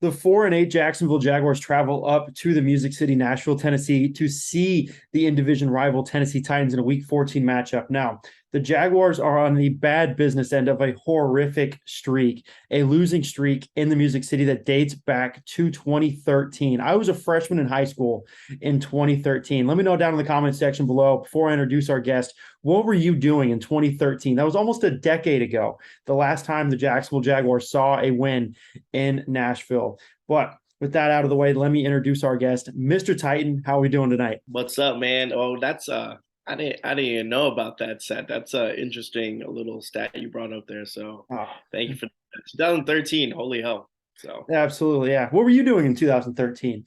The 4-8 Jacksonville Jaguars travel up to the Music City, Nashville, Tennessee to see the in-division rival Tennessee Titans in a Week 14 matchup. Now, the Jaguars are on the bad business end of a horrific streak, a losing streak in the Music City that dates back to 2013. I was a freshman in high school in 2013. Let me know down in the comment section below before I introduce our guest. What were you doing in 2013? That was almost a decade ago, the last time the Jacksonville Jaguars saw a win in Nashville. But with that out of the way, let me introduce our guest, Mr. Titan. How are we doing tonight? What's up, man? Oh, that's I didn't even know about that stat. That's interesting little stat you brought up there. So Oh, thank you for that. 2013. Holy hell. So absolutely, yeah. What were you doing in 2013?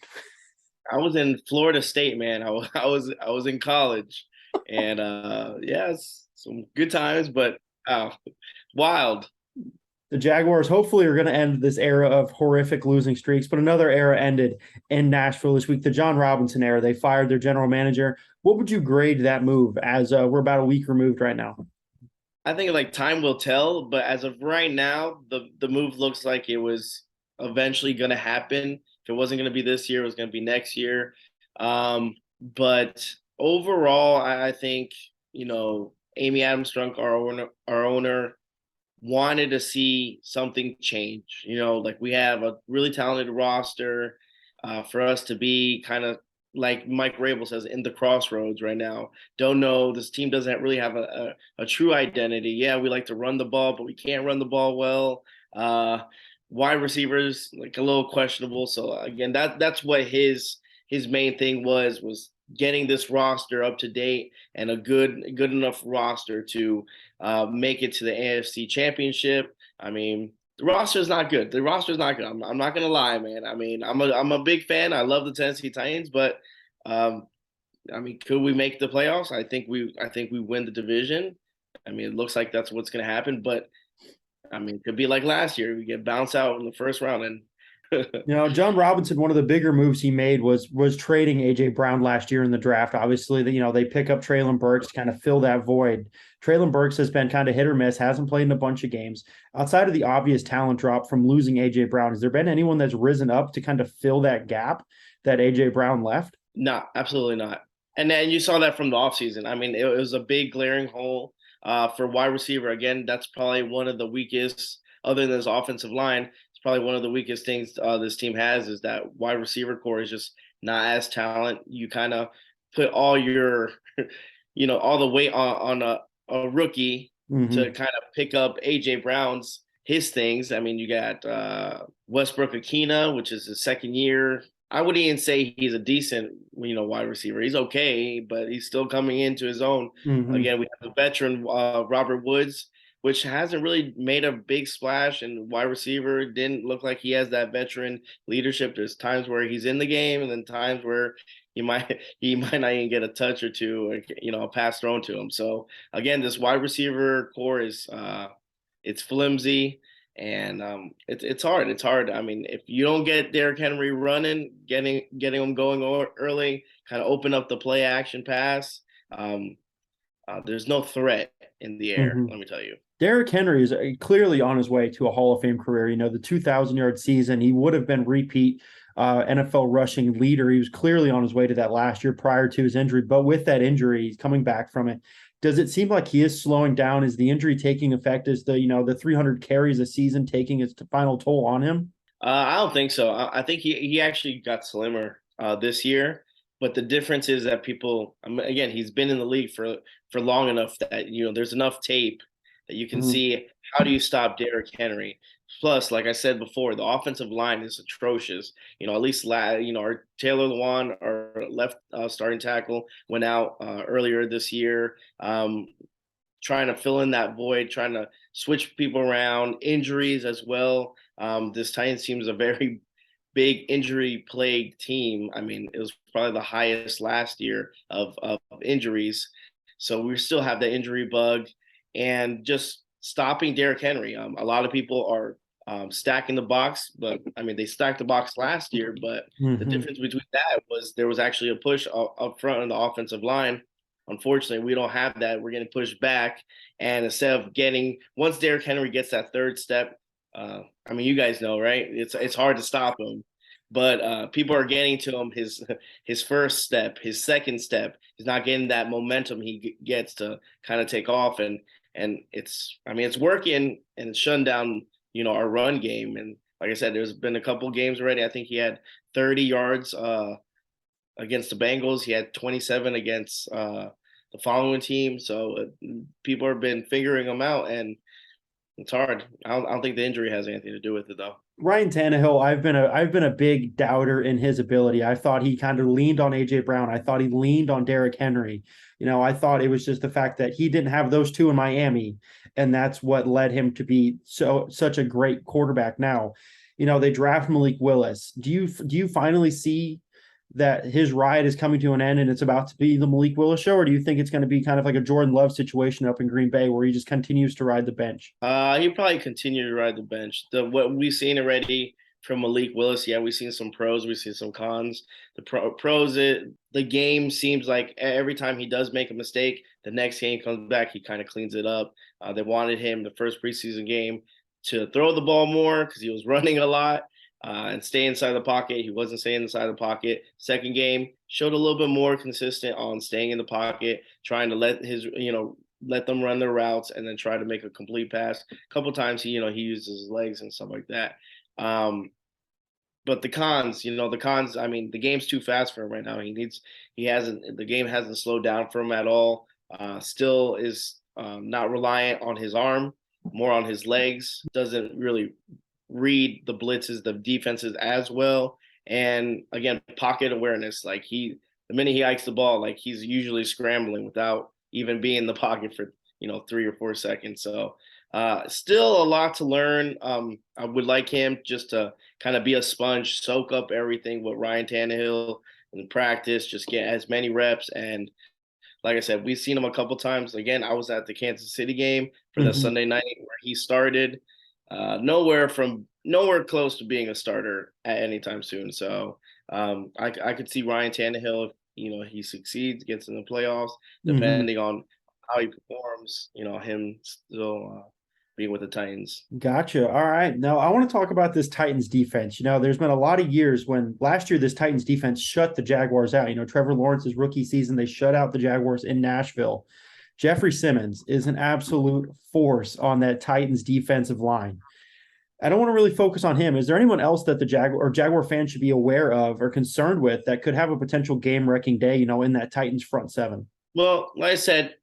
I was in Florida State, man. I was in college, and yeah, some good times, but wild. The Jaguars hopefully are going to end this era of horrific losing streaks, but another era ended in Nashville this week, the John Robinson era. They fired their general manager. What would you grade that move as we're about a week removed right now? I think like time will tell, but as of right now, the move looks like it was eventually going to happen. If it wasn't going to be this year, it was going to be next year. But overall, I think Amy Adams Strunk, our owner, wanted to see something change. Like we have a really talented roster for us to be kind of like Mike Rabel says in the crossroads right now. Don't know. This team doesn't really have a true identity. Yeah, we like to run the ball, but we can't run the ball well. Uh, Wide receivers like a little questionable. So again, that's what his main thing was getting this roster up to date and a good enough roster to make it to the AFC Championship. I mean, the roster is not good. The roster is not good. I'm not gonna lie, man. I mean, I'm a big fan. I love the Tennessee Titans, but um, I mean, could we make the playoffs? I think we win the division. I mean, it looks like that's what's gonna happen, but I mean, it could be like last year. We get bounced out in the first round, and John Robinson, one of the bigger moves he made was trading AJ Brown last year in the draft. Obviously, they pick up Traylon Burks to kind of fill that void. Traylon Burks has been kind of hit or miss, hasn't played in a bunch of games. Outside of the obvious talent drop from losing AJ Brown, has there been anyone that's risen up to kind of fill that gap that AJ Brown left? no, absolutely not. And then you saw that from the offseason. I mean, it was a big glaring hole for wide receiver. Again, that's probably one of the weakest, other than his offensive line. It's probably one of the weakest things this team has is that wide receiver core is just not as talent. You kind of put all your, all the weight on a rookie to Mm-hmm. kind of pick up AJ Brown's his things. I mean, you got Westbrook Akina, which is his second year. I wouldn't even say he's a decent, wide receiver. He's okay, but he's still coming into his own. Mm-hmm. Again, we have the veteran Robert Woods, which hasn't really made a big splash in wide receiver. Didn't look like he has that veteran leadership. There's times where he's in the game, and then times where he might not even get a touch or two, or a pass thrown to him. So again, this wide receiver core is it's flimsy. And it's hard. It's hard. I mean, if you don't get Derrick Henry running, getting him going early, kind of open up the play action pass. There's no threat in the air. Mm-hmm. Let me tell you. Derrick Henry is clearly on his way to a Hall of Fame career. The 2,000-yard season, he would have been repeat NFL rushing leader. He was clearly on his way to that last year prior to his injury. But with that injury, he's coming back from it. Does it seem like he is slowing down? Is the injury taking effect? Is the 300 carries a season taking its final toll on him? I don't think so. I think he actually got slimmer this year, but the difference is that people, again, he's been in the league for long enough that there's enough tape that you can Mhm. see how do you stop Derrick Henry. Plus, like I said before, the offensive line is atrocious. At least our Taylor Lewan, our left starting tackle, went out earlier this year. Trying to fill in that void, trying to switch people around, injuries as well. This Titans team is a very big injury plagued team. I mean, it was probably the highest last year of injuries. So we still have the injury bug and just stopping Derrick Henry. A lot of people are stacking the box, but I mean, they stacked the box last year, but the Mhm. difference between that was there was actually a push up front on the offensive line. Unfortunately, we don't have that. We're getting pushed back. And instead of once Derrick Henry gets that third step, I mean, you guys know, right? It's hard to stop him, but people are getting to him. His first step, his second step, he's not getting that momentum he gets to kind of take off, and I mean, it's working and it's shutting down, our run game. And like I said, there's been a couple games already. I think he had 30 yards against the Bengals. He had 27 against the following team. So people have been figuring him out, and it's hard. I don't think the injury has anything to do with it, though. Ryan Tannehill, I've been a big doubter in his ability. I thought he kind of leaned on AJ Brown. I thought he leaned on Derrick Henry. I thought it was just the fact that he didn't have those two in Miami, and that's what led him to be such a great quarterback now. They draft Malik Willis. Do you finally see that his ride is coming to an end and it's about to be the Malik Willis show, or do you think it's going to be kind of like a Jordan Love situation up in Green Bay where he just continues to ride the bench? He probably continue to ride the bench. What we've seen already from Malik Willis, yeah, we've seen some pros, we've seen some cons. Pros, the game seems like every time he does make a mistake, the next game comes back, he kind of cleans it up. They wanted him the first preseason game to throw the ball more because he was running a lot and stay inside the pocket. He wasn't staying inside the pocket. Second game showed a little bit more consistent on staying in the pocket, trying to let them run their routes and then try to make a complete pass. A couple times he uses his legs and stuff like that. But the cons, I mean, the game's too fast for him right now. The game hasn't slowed down for him at all. Still is not reliant on his arm, more on his legs. Doesn't really read the blitzes, the defenses as well. And again, pocket awareness. Like the minute he hikes the ball, like he's usually scrambling without even be in the pocket for 3 or 4 seconds. So still a lot to learn. I would like him just to kind of be a sponge, soak up everything with Ryan Tannehill in practice, just get as many reps. And like I said, we've seen him a couple times. Again, I was at the Kansas City game for the Sunday night where he started. Nowhere close to being a starter at any time soon. So I could see Ryan Tannehill, if he succeeds, gets in the playoffs, depending on how he performs, him still being with the Titans. Gotcha. All right. Now I want to talk about this Titans defense. There's been a lot of years when last year this Titans defense shut the Jaguars out. Trevor Lawrence's rookie season, they shut out the Jaguars in Nashville. Jeffrey Simmons is an absolute force on that Titans defensive line. I don't want to really focus on him. Is there anyone else that the Jaguar fans should be aware of or concerned with that could have a potential game-wrecking day, in that Titans front seven? Well, like I said,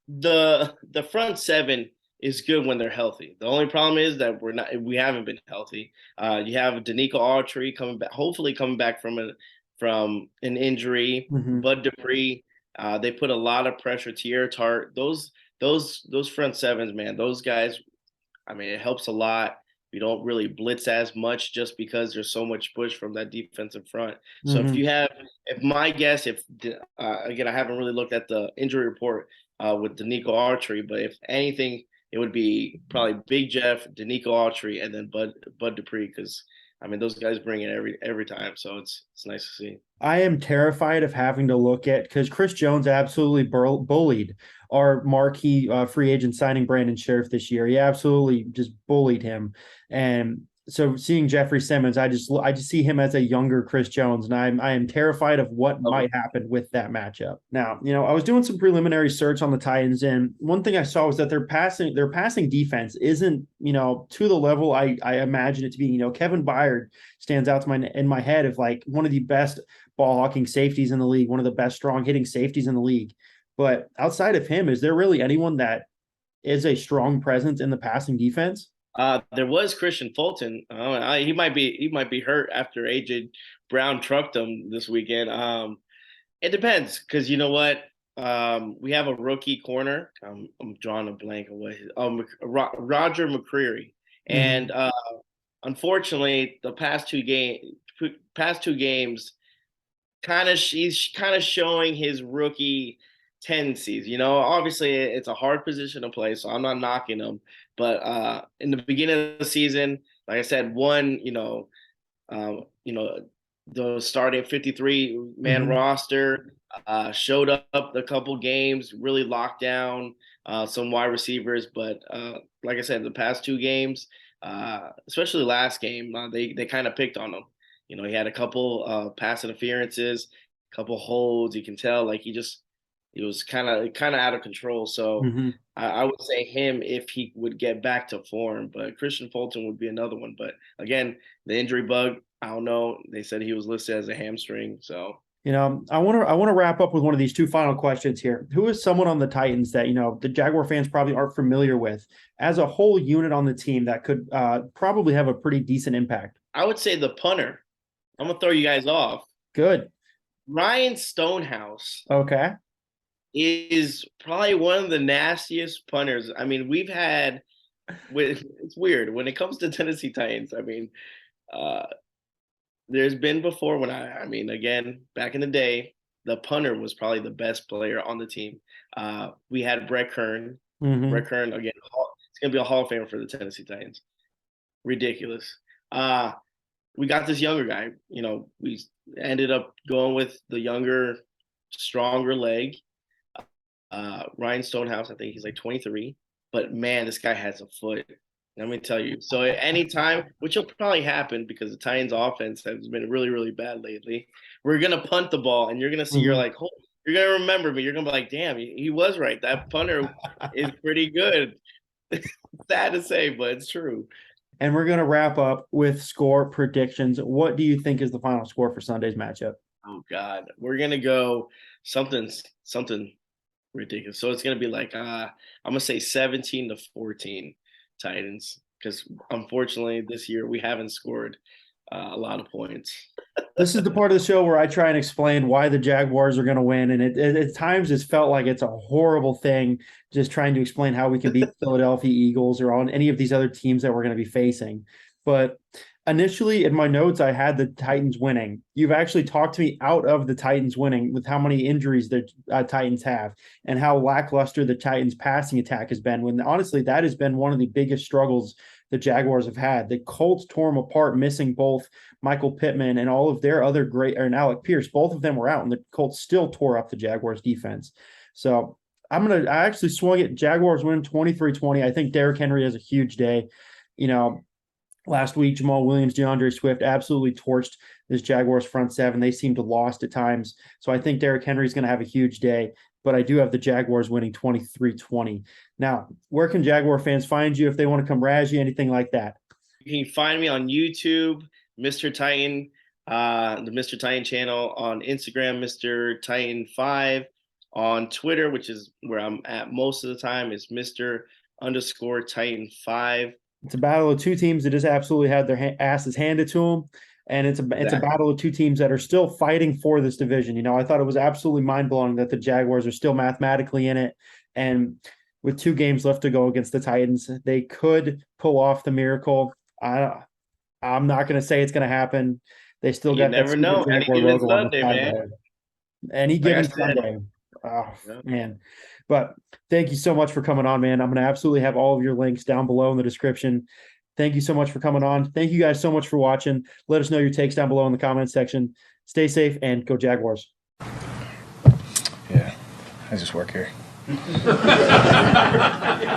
the front seven is good when they're healthy. The only problem is that we haven't been healthy. You have Danico Autry hopefully coming back from an injury. Bud Dupree. They put a lot of pressure. Tierra Tart. Those front sevens, man. Those guys. I mean, it helps a lot. We don't really blitz as much just because there's so much push from that defensive front. So if my guess, again, I haven't really looked at the injury report with Danico Autry, but if anything, it would be probably Big Jeff, Danico Autry, and then Bud Dupree, because I mean those guys bring it every time. So it's nice to see. I am terrified of having to look at because Chris Jones absolutely bullied our marquee free agent signing Brandon Sheriff this year. He absolutely just bullied him. And so seeing Jeffrey Simmons, I just see him as a younger Chris Jones, and I am terrified of what might happen with that matchup. Now, I was doing some preliminary search on the Titans, and one thing I saw was that their passing defense isn't, to the level I imagine it to be. Kevin Byard stands out in my head of like one of the best ball hawking safeties in the league, one of the best strong hitting safeties in the league. But outside of him, is there really anyone that is a strong presence in the passing defense? There was Christian Fulton. He might be hurt after AJ Brown trucked him this weekend. It depends because you know what? We have a rookie corner. I'm drawing a blank on Roger McCreary, and unfortunately, the past two games, he's kind of showing his rookie tendencies. Obviously it's a hard position to play, so I'm not knocking him. But in the beginning of the season, like I said, the starting 53-man roster showed up a couple games, really locked down some wide receivers. But like I said, the past two games, especially last game. They kind of picked on him. He had a couple pass interferences, a couple holds. You can tell like he was kind of out of control. So Mhm. I would say him if he would get back to form. But Christian Fulton would be another one. But again, the injury bug, I don't know. They said he was listed as a hamstring. So I want to wrap up with one of these two final questions here. Who is someone on the Titans that the Jaguar fans probably aren't familiar with as a whole unit on the team that could probably have a pretty decent impact? I would say the punter. I'm gonna throw you guys off. Good. Ryan Stonehouse Okay. is probably one of the nastiest punters. I mean, it's weird when it comes to Tennessee Titans. I mean, uh, there's been before when again, back in the day, the punter was probably the best player on the team. We had Brett Kern. Hmm. Brett Kern, again, it's going to be a Hall of Famer for the Tennessee Titans. Ridiculous. We got this younger guy. We ended up going with the younger, stronger leg. Ryan Stonehouse, I think he's like 23. But man, this guy has a foot. Let me tell you. So at any time, which will probably happen because the Titans offense has been really, really bad lately, we're gonna punt the ball and you're gonna see you're like, you're gonna remember me. You're gonna be like, damn, he was right. That punter is pretty good. Sad to say, but it's true. And we're going to wrap up with score predictions. What do you think is the final score for Sunday's matchup? Oh God. We're gonna go something ridiculous. So it's gonna be like I'm gonna say 17-14 Titans because unfortunately this year we haven't scored a lot of points. This is the part of the show where I try and explain why the Jaguars are going to win. And at times it's felt like it's a horrible thing just trying to explain how we can beat the Philadelphia Eagles or on any of these other teams that we're going to be facing. But initially in my notes, I had the Titans winning. You've actually talked me out of the Titans winning with how many injuries the Titans have and how lackluster the Titans passing attack has been, when honestly that has been one of the biggest struggles the Jaguars have had. The Colts tore them apart, missing both Michael Pittman and all of their other and Alec Pierce. Both of them were out, and the Colts still tore up the Jaguars defense. So I actually swung it. Jaguars win 23-20. I think Derrick Henry has a huge day. Last week, Jamal Williams, DeAndre Swift absolutely torched this Jaguars front seven. They seem to lost at times. So I think Derrick Henry is going to have a huge day, but I do have the Jaguars winning 23-20. Now, where can Jaguar fans find you if they want to come razz you, anything like that? You can find me on YouTube, Mr. Titan, the Mr. Titan channel, on Instagram, Mr. Titan 5, on Twitter, which is where I'm at most of the time, is Mr. _Titan 5. It's a battle of two teams that just absolutely had their asses handed to them. And it's a battle of two teams that are still fighting for this division. I thought it was absolutely mind-blowing that the Jaguars are still mathematically in it. And with 2 games left to go against the Titans, they could pull off the miracle. I'm not going to say it's going to happen. They still got never know. Any given Sunday, man. Any given Sunday. Oh, yeah. Man. But thank you so much for coming on, man. I'm going to absolutely have all of your links down below in the description. Thank you so much for coming on. Thank you guys so much for watching. Let us know your takes down below in the comment section. Stay safe and go Jaguars. Yeah, I just work here.